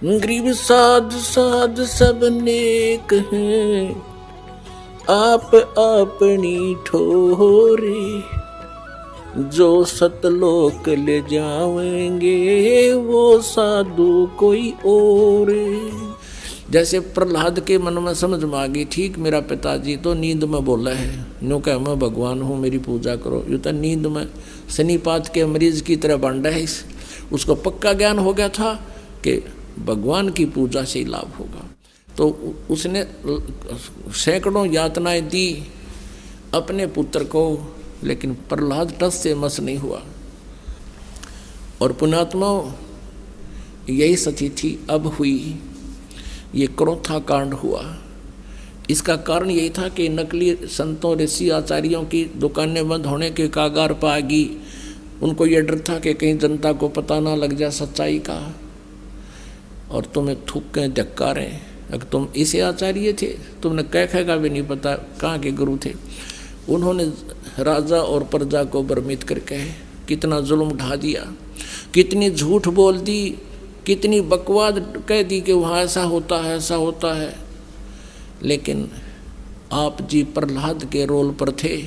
गरीब साध साध सब नेक हैं, आप अपनी ठोरे, जो सतलोक ले जावेंगे वो साधु कोई और। जैसे प्रहलाद के मन में समझ में आ गई, ठीक मेरा पिताजी तो नींद में बोला है, नो कह मैं भगवान हूँ मेरी पूजा करो, यू तो नींद में शनिपात के मरीज की तरह बांटा है। उसको पक्का ज्ञान हो गया था कि भगवान की पूजा से ही लाभ होगा। तो उसने सैकड़ों यातनाएं दी अपने पुत्र को, लेकिन प्रहलाद टस से मस नहीं हुआ। और पुण्यात्मा यही सती थी अब हुई, ये क्रोथा कांड हुआ। इसका कारण यही था कि नकली संतों ऋषि आचार्यों की दुकानें बंद होने के कागार पर आ गई। उनको ये डर था कि कहीं जनता को पता ना लग जाए सच्चाई का और तुम्हें थूक धक्का रहे। अगर तुम इसे आचार्य थे, तुमने कह का भी नहीं पता कहाँ के गुरु थे। उन्होंने राजा और प्रजा को भ्रमित करके कितना जुल्म ढा दिया, कितनी झूठ बोल दी, कितनी बकवाद कह दी कि वहाँ ऐसा होता है ऐसा होता है। लेकिन आप जी प्रहलाद के रोल पर थे।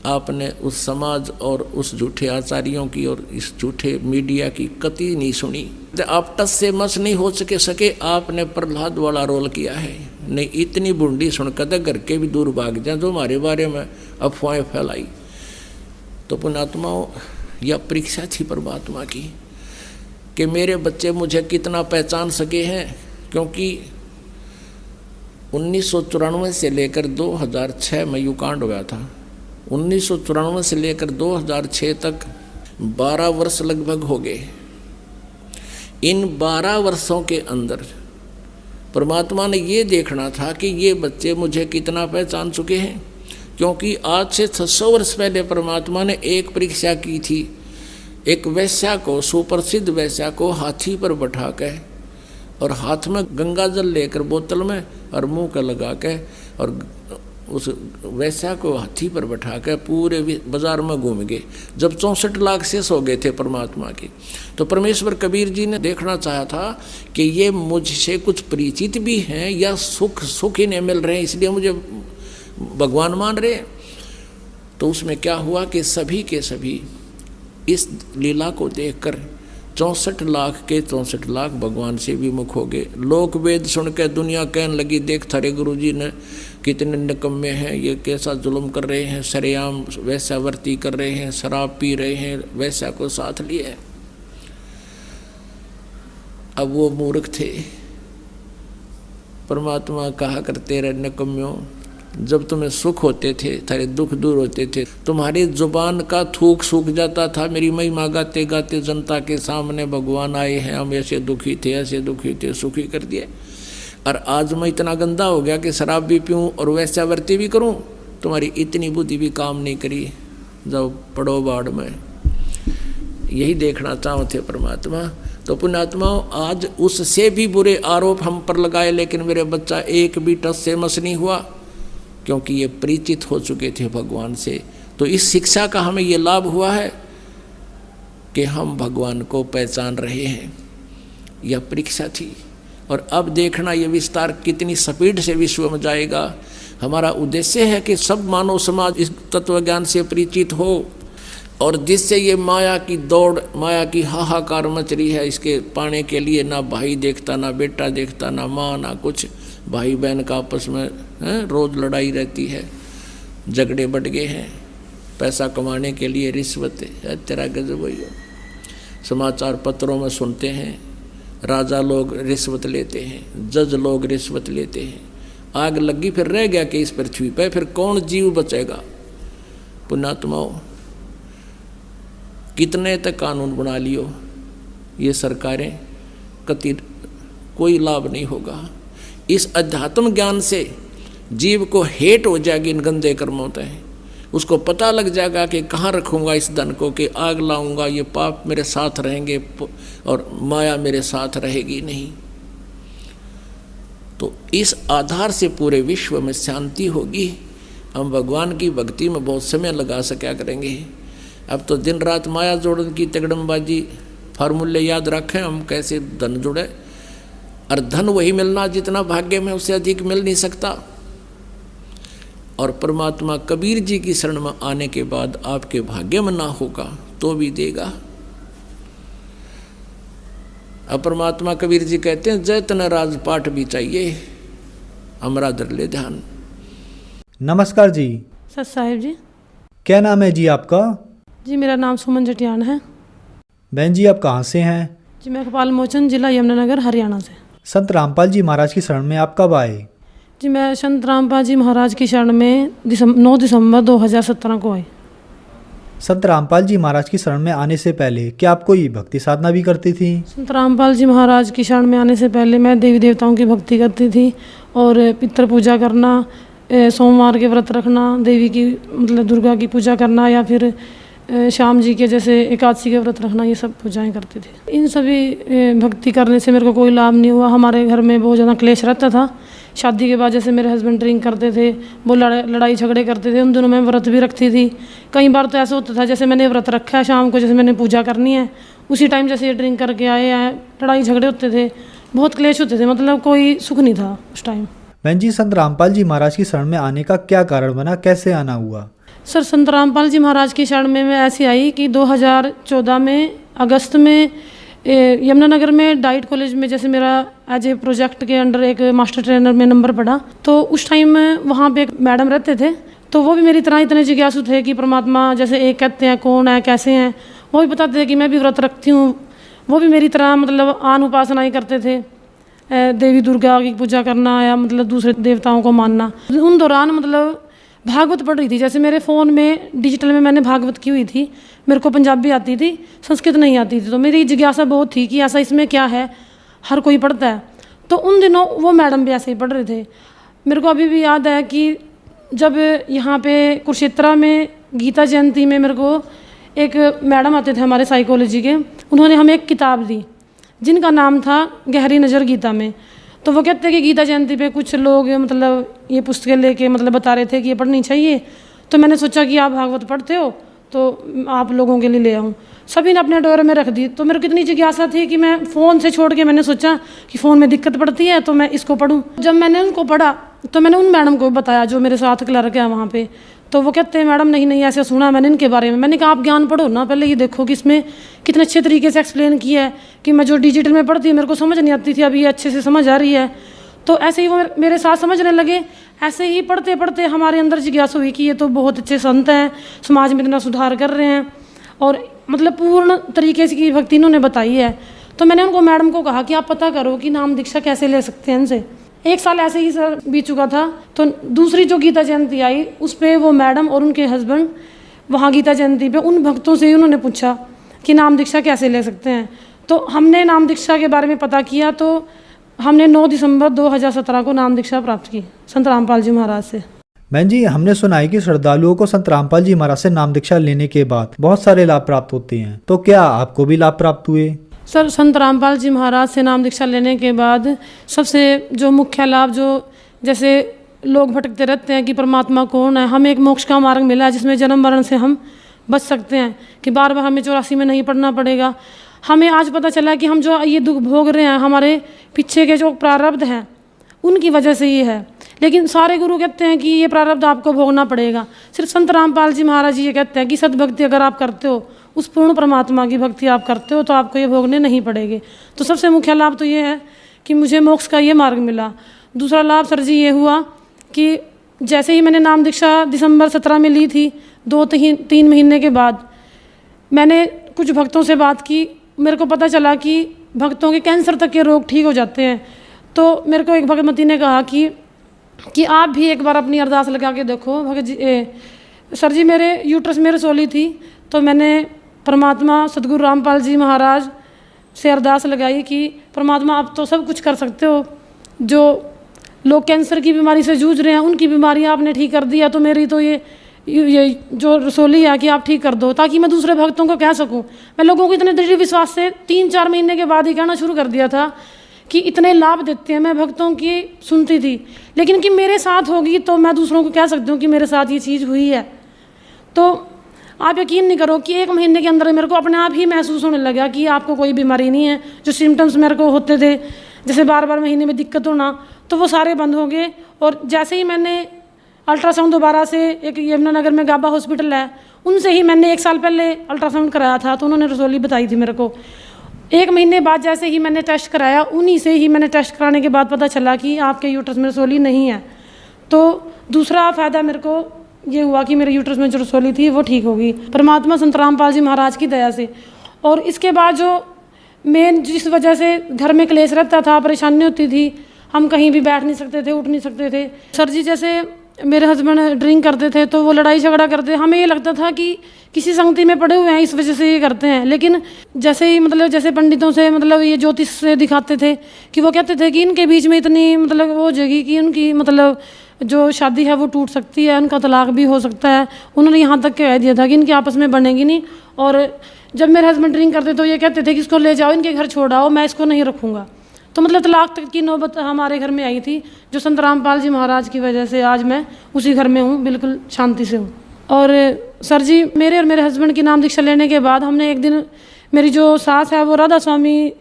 आपने उस समाज और उस झूठे आचार्यों की और इस झूठे मीडिया की कतई नहीं सुनी। आप टस से मस नहीं हो सके आपने प्रहलाद वाला रोल किया है। नहीं इतनी बूंदी सुनकर घर के भी दूर भाग जाए जो हमारे बारे में अफवाहें फैलाई। तो पुण्यात्माओं, यह परीक्षा थी परमात्मा की कि मेरे बच्चे मुझे कितना पहचान सके हैं। क्योंकि 1994 से लेकर 2006 में यू कांड हुआ था। 1994 से लेकर 2006 तक 12 वर्ष लगभग हो गए। इन 12 वर्षों के अंदर परमात्मा ने ये देखना था कि ये बच्चे मुझे कितना पहचान चुके हैं। क्योंकि आज से 600 वर्ष पहले परमात्मा ने एक परीक्षा की थी। एक वैश्या को, सुप्रसिद्ध वैश्या को हाथी पर बैठा के और हाथ में गंगा जल लेकर बोतल में और मुंह का लगा के और उस वैश्या को हाथी पर बैठा के पूरे बाजार में घूम गए। जब 64 लाख शेष हो गए थे परमात्मा के, तो परमेश्वर कबीर जी ने देखना चाहा था कि ये मुझसे कुछ परिचित भी हैं या सुख ही नहीं मिल रहे हैं इसलिए मुझे भगवान मान रहे। तो उसमें क्या हुआ कि सभी के सभी इस लीला को देखकर 64 लाख के 64 लाख भगवान से विमुख हो गए। लोक वेद सुनकर दुनिया कहने लगी, देख थारे गुरु जी ने कितने निकम्मे हैं, ये कैसा जुल्म कर रहे हैं, सरेआम वैश्यावर्ती कर रहे हैं, शराब पी रहे हैं, वैश्या को साथ लिए। अब वो मूर्ख थे। परमात्मा कहा करते रहे, निकम्म्यों, जब तुम्हें सुख होते थे, थारे दुख दूर होते थे, तुम्हारी जुबान का थूक सूख जाता था। मेरी महिमा गाते गाते जनता के सामने भगवान आए हैं, हम ऐसे दुखी थे, सुखी कर दिए। और आज मैं इतना गंदा हो गया कि शराब भी पीऊँ और वैश्यावर्ती भी करूँ, तुम्हारी इतनी बुद्धि भी काम नहीं करी, जाओ पड़ो बाढ़ में। यही देखना चाहो थे परमात्मा। तो पुण्यात्माओं, आज उससे भी बुरे आरोप हम पर लगाए, लेकिन मेरे बच्चा एक भी टस से मस नहीं हुआ, क्योंकि ये परिचित हो चुके थे भगवान से। तो इस शिक्षा का हमें ये लाभ हुआ है कि हम भगवान को पहचान रहे हैं। यह परीक्षा थी। और अब देखना ये विस्तार कितनी स्पीड से विश्व में जाएगा। हमारा उद्देश्य है कि सब मानव समाज इस तत्व ज्ञान से परिचित हो और जिससे ये माया की दौड़, माया की हाहाकार मच रही है, इसके पाने के लिए ना भाई देखता, ना बेटा देखता, ना माँ, ना कुछ। भाई बहन का आपस में रोज़ लड़ाई रहती है, झगड़े बढ़ गए हैं, पैसा कमाने के लिए रिश्वत है। तेरा गजब हो। समाचार पत्रों में सुनते हैं, राजा लोग रिश्वत लेते हैं, जज लोग रिश्वत लेते हैं। आग लगी फिर रह गया कि इस पृथ्वी पर फिर कौन जीव बचेगा। पुण्यात्माओं, कितने तक कानून बना लियो ये सरकारें, कति कोई लाभ नहीं होगा। इस अध्यात्म ज्ञान से जीव को हेट हो जाएगी इन गंदे कर्मों से। उसको पता लग जाएगा कि कहाँ रखूँगा इस धन को, कि आग लाऊंगा, ये पाप मेरे साथ रहेंगे और माया मेरे साथ रहेगी नहीं। तो इस आधार से पूरे विश्व में शांति होगी। हम भगवान की भक्ति में बहुत समय लगा सका करेंगे। अब तो दिन रात माया जोड़न की तगड़मबाजी फार्मूले याद रखें हम कैसे धन जुड़े, और धन वही मिलना जितना भाग्य में, उससे अधिक मिल नहीं सकता। और परमात्मा कबीर जी की शरण में आने के बाद आपके भाग्य में ना होगा तो भी देगा। अब परमात्मा कबीर जी कहते हैं जय तन राजपाट भी चाहिए, हमारा दर ले ध्यान। नमस्कार जी। सत साहिब जी। क्या नाम है जी आपका? जी मेरा नाम सुमन जटियान है। बहन जी आप कहाँ से हैं? जी मैं कपाल मोचन, जिला यमुनानगर, हरियाणा से। संत रामपाल जी महाराज की शरण में आप कब आए? जी मैं संत रामपाल जी महाराज की शरण में 9 दिसंबर 2017 को आई। संत रामपाल जी महाराज की शरण में आने से पहले क्या आप कोई भक्ति साधना भी करती थी? संत रामपाल जी महाराज की शरण में आने से पहले मैं देवी देवताओं की भक्ति करती थी और पितृ पूजा करना, सोमवार के व्रत रखना, देवी की मतलब दुर्गा की पूजा करना, या फिर श्याम जी के जैसे एकादशी के व्रत रखना, ये सब पूजाएं करते थे। इन सभी भक्ति करने से मेरे को कोई लाभ नहीं हुआ। हमारे घर में बहुत ज़्यादा क्लेश रहता था। शादी के बाद जैसे मेरे हस्बैंड ड्रिंक करते थे, वो लड़ाई झगड़े करते थे। उन दिनों मैं व्रत भी रखती थी। कई बार तो ऐसा होता था जैसे मैंने व्रत रखा है, शाम को जैसे मैंने पूजा करनी है, उसी टाइम जैसे ये ड्रिंक करके आए हैं, लड़ाई झगड़े होते थे, बहुत क्लेश होते थे, मतलब कोई सुख नहीं था उस टाइम। बहन जी संत रामपाल जी महाराज की शरण में आने का क्या कारण बना, कैसे आना हुआ? सर संत रामपाल जी महाराज की शरण में मैं ऐसी आई कि 2014 में अगस्त में यमुनानगर में डाइट कॉलेज में जैसे मेरा एज ए प्रोजेक्ट के अंडर एक मास्टर ट्रेनर में नंबर पड़ा, तो उस टाइम वहाँ पे एक मैडम रहते थे, तो वो भी मेरी तरह इतने जिज्ञासु थे कि परमात्मा जैसे एक कहते हैं कौन है, कैसे हैं। वो भी बताते थे कि मैं भी व्रत रखती हूँ। वो भी मेरी तरह मतलब आन उपासनाएँ करते थे, देवी दुर्गा की पूजा करना या मतलब दूसरे देवताओं को मानना। उन दौरान मतलब भागवत पढ़ रही थी, जैसे मेरे फ़ोन में डिजिटल में मैंने भागवत की हुई थी। मेरे को पंजाबी आती थी, संस्कृत नहीं आती थी, तो मेरी जिज्ञासा बहुत थी कि ऐसा इसमें क्या है, हर कोई पढ़ता है। तो उन दिनों वो मैडम भी ऐसे ही पढ़ रहे थे। मेरे को अभी भी याद है कि जब यहाँ पे कुरुक्षेत्रा में गीता जयंती में मेरे को एक मैडम आते थे हमारे साइकोलॉजी के, उन्होंने हमें एक किताब दी जिनका नाम था गहरी नज़र गीता में। तो वो कहते हैं कि गीता जयंती पे कुछ लोग मतलब ये पुस्तकें लेके मतलब बता रहे थे कि ये पढ़नी चाहिए। तो मैंने सोचा कि आप भागवत पढ़ते हो तो आप लोगों के लिए ले आऊँ। सभी ने अपने डोर में रख दी। तो मेरे को इतनी जिज्ञासा थी कि मैं फ़ोन से छोड़ के मैंने सोचा कि फ़ोन में दिक्कत पड़ती है तो मैं इसको पढूं। जब मैंने उनको पढ़ा तो मैंने उन मैडम को बताया जो मेरे साथ क्लर्क है वहाँ पे। तो वो कहते हैं मैडम नहीं ऐसे सुना मैंने इनके बारे में। मैंने कहा आप ज्ञान पढ़ो ना, पहले ये देखो कि इसमें कितने अच्छे तरीके से एक्सप्लेन किया है कि मैं जो डिजिटल में पढ़ती हूँ मेरे को समझ नहीं आती थी, अभी ये अच्छे से समझ आ रही है। तो ऐसे ही वो मेरे साथ समझने लगे। ऐसे ही पढ़ते पढ़ते हमारे अंदर जिज्ञासा हुई कि ये तो बहुत अच्छे संत हैं, समाज में इतना सुधार कर रहे हैं और मतलब पूर्ण तरीके से की भक्ति इन्होंने बताई है। तो मैंने उनको मैडम को कहा कि आप पता करो कि नाम दीक्षा कैसे ले सकते हैं इनसे। 1 साल ऐसे ही सर बीत चुका था। तो दूसरी जो गीता जयंती आई उस पर वो मैडम और उनके हस्बैंड वहाँ गीता जयंती पे उन भक्तों से ही उन्होंने पूछा कि नाम दीक्षा कैसे ले सकते हैं। तो हमने नाम दीक्षा के बारे में पता किया तो हमने 9 दिसंबर 2017 को नाम दीक्षा प्राप्त की संत रामपाल जी महाराज से। बहन जी हमने सुना है कि श्रद्धालुओं को संत रामपाल जी महाराज से नाम दीक्षा लेने के बाद बहुत सारे लाभ प्राप्त होते हैं, तो क्या आपको भी लाभ प्राप्त हुए? सर संत रामपाल जी महाराज से नाम दीक्षा लेने के बाद सबसे जो मुख्य लाभ, जो जैसे लोग भटकते रहते हैं कि परमात्मा कौन है, हमें एक मोक्ष का मार्ग मिला है जिसमें जन्म मरण से हम बच सकते हैं कि बार बार हमें 84 में नहीं पढ़ना पड़ेगा। हमें आज पता चला कि हम जो ये दुख भोग रहे हैं हमारे पीछे के जो प्रारब्ध हैं उनकी वजह से ये है। लेकिन सारे गुरु कहते हैं कि ये प्रारब्ध आपको भोगना पड़ेगा। सिर्फ संत रामपाल जी महाराज जी ये कहते हैं कि सद्भक्ति अगर आप करते हो, उस पूर्ण परमात्मा की भक्ति आप करते हो तो आपको ये भोगने नहीं पड़ेंगे। तो सबसे मुख्य लाभ तो ये है कि मुझे मोक्ष का ये मार्ग मिला। दूसरा लाभ सर जी ये हुआ कि जैसे ही मैंने नाम दीक्षा दिसंबर 17 में ली थी, 2-3 महीने के बाद मैंने कुछ भक्तों से बात की। मेरे को पता चला कि भक्तों के कैंसर तक के रोग ठीक हो जाते हैं। तो मेरे को एक भगवती ने कहा कि आप भी एक बार अपनी अरदास लगा के देखो। भगत जी सर जी मेरे यूट्रस में रसोली थी, तो मैंने परमात्मा सदगुरु रामपाल जी महाराज से अरदास लगाई कि परमात्मा आप तो सब कुछ कर सकते हो, जो लोग कैंसर की बीमारी से जूझ रहे हैं उनकी बीमारी आपने ठीक कर दिया, तो मेरी तो ये जो रसोली है कि आप ठीक कर दो, ताकि मैं दूसरे भक्तों को कह सकूं। मैं लोगों को इतने दृढ़ विश्वास से 3-4 महीने के बाद ही कहना शुरू कर दिया था कि इतने लाभ देते हैं। मैं भक्तों की सुनती थी, लेकिन कि मेरे साथ होगी तो मैं दूसरों को कह सकती हूँ कि मेरे साथ ये चीज़ हुई है। तो आप यकीन नहीं करो कि 1 महीने के अंदर मेरे को अपने आप ही महसूस होने लगा कि आपको कोई बीमारी नहीं है। जो सिम्टम्स मेरे को होते थे जैसे बार बार महीने में दिक्कत होना, तो वो सारे बंद हो गए। और जैसे ही मैंने अल्ट्रासाउंड दोबारा से, एक यमुनानगर में गाबा हॉस्पिटल है, उनसे ही मैंने 1 साल पहले अल्ट्रासाउंड कराया था, तो उन्होंने रसौली बताई थी मेरे को। 1 महीने बाद जैसे ही मैंने टेस्ट कराया, उन्हीं से ही मैंने टेस्ट कराने के बाद पता चला कि आपके यूट्रस में रसौली नहीं है। तो दूसरा फ़ायदा मेरे को ये हुआ कि मेरे यूट्रस में जो रसौली थी वो ठीक हो गई, परमात्मा संत रामपाल जी महाराज की दया से। और इसके बाद जो मेन जिस वजह से घर में क्लेश रहता था, परेशानी होती थी, हम कहीं भी बैठ नहीं सकते थे, उठ नहीं सकते थे। सर जी जैसे मेरे हस्बैंड ड्रिंक करते थे तो वो लड़ाई झगड़ा करते, हमें ये लगता था कि किसी संगति में पड़े हुए हैं इस वजह से ये करते हैं। लेकिन जैसे ही जैसे पंडितों से ये ज्योतिष से दिखाते थे कि वो कहते थे कि इनके बीच में इतनी वो हो जाएगी कि उनकी जो शादी है वो टूट सकती है, उनका तलाक भी हो सकता है। उन्होंने यहाँ तक कह दिया था कि इनकी आपस में बनेगी नहीं। और जब मेरे हस्बैंड ड्रिंक करते तो ये कहते थे कि इसको ले जाओ, इनके घर छोड़ाओ, मैं इसको नहीं रखूँगा। तो तलाक तक की नौबत हमारे घर में आई थी, जो संत रामपाल जी महाराज की वजह से आज मैं उसी घर में हूँ, बिल्कुल शांति से हूँ। और सर जी मेरे और मेरे हस्बैंड की नाम दीक्षा लेने के बाद हमने एक दिन, मेरी जो सास है वो राधा स्वामी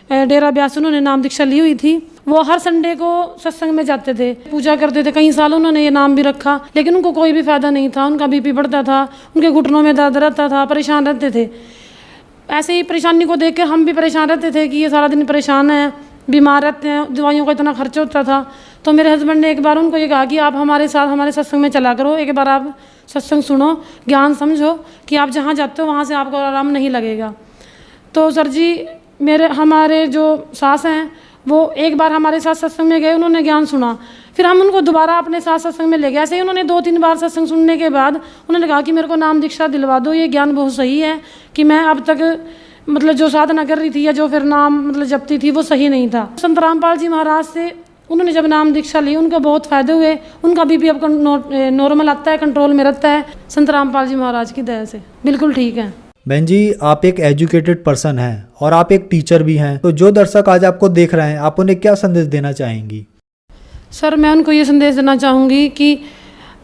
डेरा ब्यास, उन्होंने नाम दीक्षा ली हुई थी। वो हर संडे को सत्संग में जाते थे, पूजा करते थे। कई साल उन्होंने ये नाम भी रखा, लेकिन उनको कोई भी फायदा नहीं था। उनका बीपी बढ़ता था, उनके घुटनों में दर्द रहता था, परेशान रहते थे। ऐसे ही परेशानी को देख के हम भी परेशान रहते थे कि ये सारा दिन परेशान है, बीमार रहते हैं, दवाइयों का इतना खर्चा होता था। तो मेरे हस्बैंड ने एक बार उनको ये कहा कि आप हमारे साथ हमारे सत्संग में चला करो, एक बार आप सत्संग सुनो, ज्ञान समझो कि आप जहाँ जाते हो वहाँ से आपको आराम नहीं लगेगा। तो सर जी हमारे जो सास हैं वो एक बार हमारे साथ सत्संग में गए, उन्होंने ज्ञान सुना, फिर हम उनको दोबारा अपने साथ सत्संग में ले गए। ऐसे ही उन्होंने 2-3 बार सत्संग सुनने के बाद उन्होंने कहा कि मेरे को नाम दीक्षा दिलवा दो, ये ज्ञान बहुत सही है कि मैं अब तक जो साधना कर रही थी या जो फिर नाम जपती थी वो सही नहीं था। संत रामपाल जी महाराज से उन्होंने जब नाम दीक्षा ली, उनको बहुत फ़ायदे हुए। उनका बीपी अब नॉर्मल आता है, कंट्रोल में रहता है, संत रामपाल जी महाराज की दया से बिल्कुल ठीक है। बहन जी आप एक एजुकेटेड पर्सन हैं और आप एक टीचर भी हैं, तो जो दर्शक आज आपको देख रहे हैं आप उन्हें क्या संदेश देना चाहेंगी? सर मैं उनको ये संदेश देना चाहूँगी कि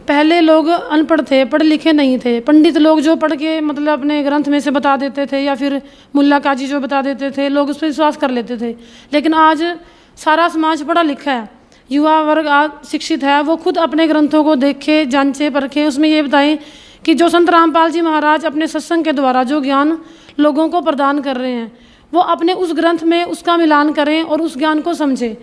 पहले लोग अनपढ़ थे, पढ़े लिखे नहीं थे। पंडित लोग जो पढ़ के अपने ग्रंथ में से बता देते थे या फिर मुल्ला काजी जो बता देते थे, लोग उस पर विश्वास कर लेते थे। लेकिन आज सारा समाज पढ़ा लिखा है, युवा वर्ग आज शिक्षित है, वो खुद अपने ग्रंथों को देखे, जांचे, परखे, उसमें ये बताएं कि जो संत रामपाल जी महाराज अपने सत्संग के द्वारा जो ज्ञान लोगों को प्रदान कर रहे हैं, वो अपने उस ग्रंथ में उसका मिलान करें और उस ज्ञान को समझें।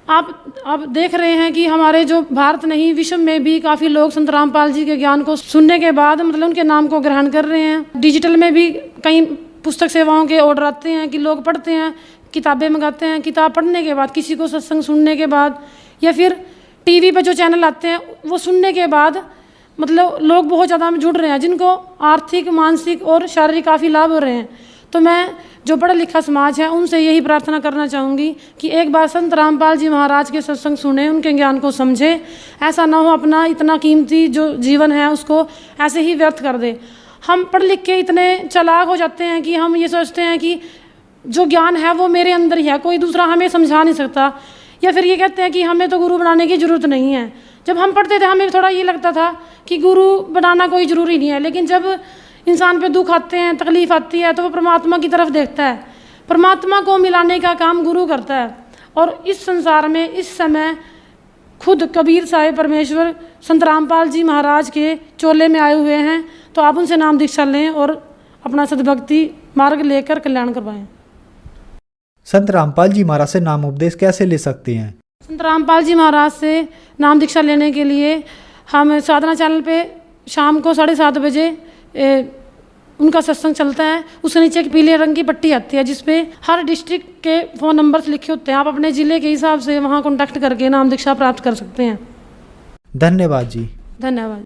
आप देख रहे हैं कि हमारे जो भारत नहीं विश्व में भी काफ़ी लोग संत रामपाल जी के ज्ञान को सुनने के बाद उनके नाम को ग्रहण कर रहे हैं। डिजिटल में भी कई पुस्तक सेवाओं के ऑर्डर आते हैं कि लोग पढ़ते हैं, किताबें मंगाते हैं। किताब पढ़ने के बाद, किसी को सत्संग सुनने के बाद, या फिर टीवी पर जो चैनल आते हैं वो सुनने के बाद लोग बहुत ज़्यादा जुड़ रहे हैं, जिनको आर्थिक, मानसिक और शारीरिक काफ़ी लाभ हो रहे हैं। तो मैं जो पढ़ा लिखा समाज है उनसे यही प्रार्थना करना चाहूँगी कि एक बार संत रामपाल जी महाराज के सत्संग सुने, उनके ज्ञान को समझे। ऐसा ना हो अपना इतना कीमती जो जीवन है उसको ऐसे ही व्यर्थ कर दे। हम पढ़ लिख के इतने चालाक हो जाते हैं कि हम ये सोचते हैं कि जो ज्ञान है वो मेरे अंदर ही है, कोई दूसरा हमें समझा नहीं सकता। या फिर ये कहते हैं कि हमें तो गुरु बनाने की ज़रूरत नहीं है। जब हम पढ़ते थे हमें थोड़ा ये लगता था कि गुरु बनाना कोई ज़रूरी नहीं है, लेकिन जब इंसान पे दुख आते हैं, तकलीफ़ आती है, तो वो परमात्मा की तरफ देखता है। परमात्मा को मिलाने का काम गुरु करता है। और इस संसार में इस समय खुद कबीर साहिब परमेश्वर संत रामपाल जी महाराज के चोले में आए हुए हैं। तो आप उनसे नाम दीक्षा लें और अपना सद्भक्ति मार्ग लेकर कल्याण करवाएं। संत रामपाल जी महाराज से नाम उपदेश कैसे ले सकते हैं? संत रामपाल जी महाराज से नाम दीक्षा लेने के लिए हम साधना चैनल पे शाम को 7:30 बजे उनका सत्संग चलता है। उसके नीचे एक पीले रंग की पट्टी आती है जिसपे हर डिस्ट्रिक्ट के फ़ोन नंबर्स लिखे होते हैं। आप अपने ज़िले के हिसाब से वहाँ कॉन्टैक्ट करके नाम दीक्षा प्राप्त कर सकते हैं। धन्यवाद जी। धन्यवाद।